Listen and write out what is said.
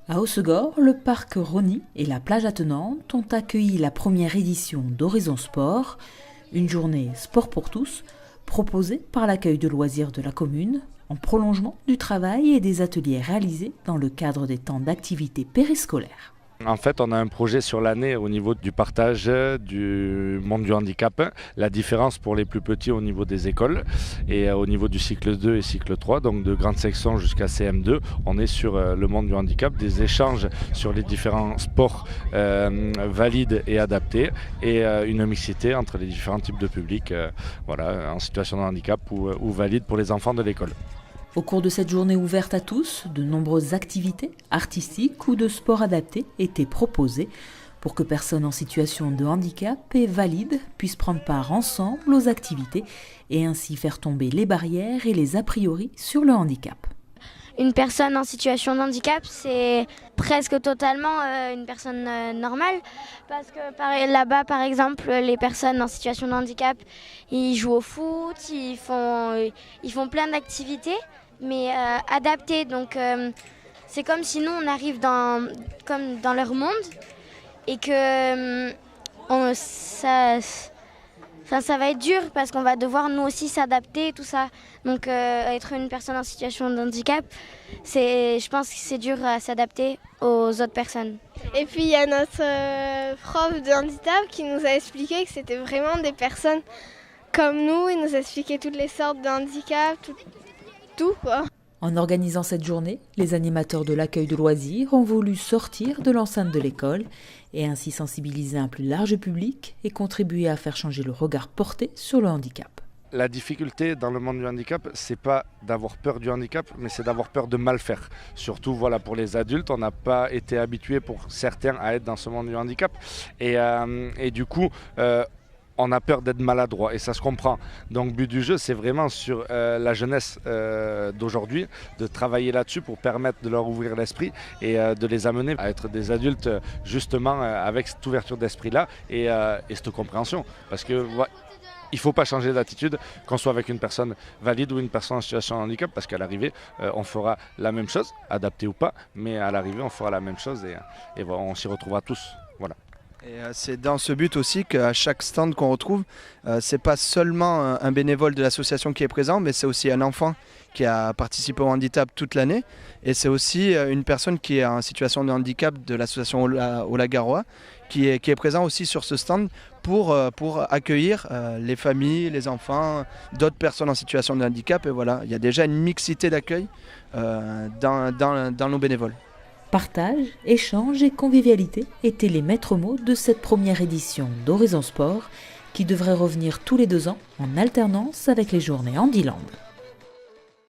À Hossegor, le parc Rosny et la plage attenante ont accueilli la première édition d'Horizon Sport, une journée sport pour tous, proposée par l'accueil de loisirs de la commune, en prolongement du travail et des ateliers réalisés dans le cadre des temps d'activité périscolaire. En fait, on a un projet sur l'année au niveau du partage du monde du handicap. La différence pour les plus petits au niveau des écoles et au niveau du cycle 2 et cycle 3, donc de grande section jusqu'à CM2, on est sur le monde du handicap, des échanges sur les différents sports valides et adaptés et une mixité entre les différents types de publics en situation de handicap ou valides pour les enfants de l'école. Au cours de cette journée ouverte à tous, de nombreuses activités artistiques ou de sport adaptés étaient proposées pour que personnes en situation de handicap et valides puissent prendre part ensemble aux activités et ainsi faire tomber les barrières et les a priori sur le handicap. Une personne en situation de handicap, c'est presque totalement une personne normale parce que là-bas, par exemple, les personnes en situation de handicap, ils jouent au foot, ils font plein d'activités, mais adaptées. Donc, c'est comme si nous, on arrive comme dans leur monde et que ça va être dur parce qu'on va devoir nous aussi s'adapter, tout ça. Donc être une personne en situation de handicap, je pense que c'est dur à s'adapter aux autres personnes. Et puis il y a notre prof de handicap qui nous a expliqué que c'était vraiment des personnes comme nous. Il nous a expliqué toutes les sortes de handicap, tout quoi. En organisant cette journée, les animateurs de l'accueil de loisirs ont voulu sortir de l'enceinte de l'école et ainsi sensibiliser un plus large public et contribuer à faire changer le regard porté sur le handicap. La difficulté dans le monde du handicap, c'est pas d'avoir peur du handicap, mais c'est d'avoir peur de mal faire. Surtout pour les adultes, on n'a pas été habitués pour certains à être dans ce monde du handicap. Et du coup, on a peur d'être maladroit et ça se comprend. Donc le but du jeu, c'est vraiment sur la jeunesse d'aujourd'hui, de travailler là-dessus pour permettre de leur ouvrir l'esprit et de les amener à être des adultes justement avec cette ouverture d'esprit-là et cette compréhension. Parce que il ne faut pas changer d'attitude, qu'on soit avec une personne valide ou une personne en situation de handicap, parce qu'à l'arrivée, on fera la même chose, adapté ou pas, mais à l'arrivée, on fera la même chose et on s'y retrouvera tous. Voilà. Et c'est dans ce but aussi qu'à chaque stand qu'on retrouve, c'est pas seulement un bénévole de l'association qui est présent, mais c'est aussi un enfant qui a participé au handicap toute l'année. Et c'est aussi une personne qui est en situation de handicap de l'association Olagarois qui est présent aussi sur ce stand pour accueillir les familles, les enfants, d'autres personnes en situation de handicap. Et voilà, il y a déjà une mixité d'accueil dans nos bénévoles. Partage, échange et convivialité étaient les maîtres mots de cette première édition d'Horizon Sport qui devrait revenir tous les 2 ans en alternance avec les journées Handiland.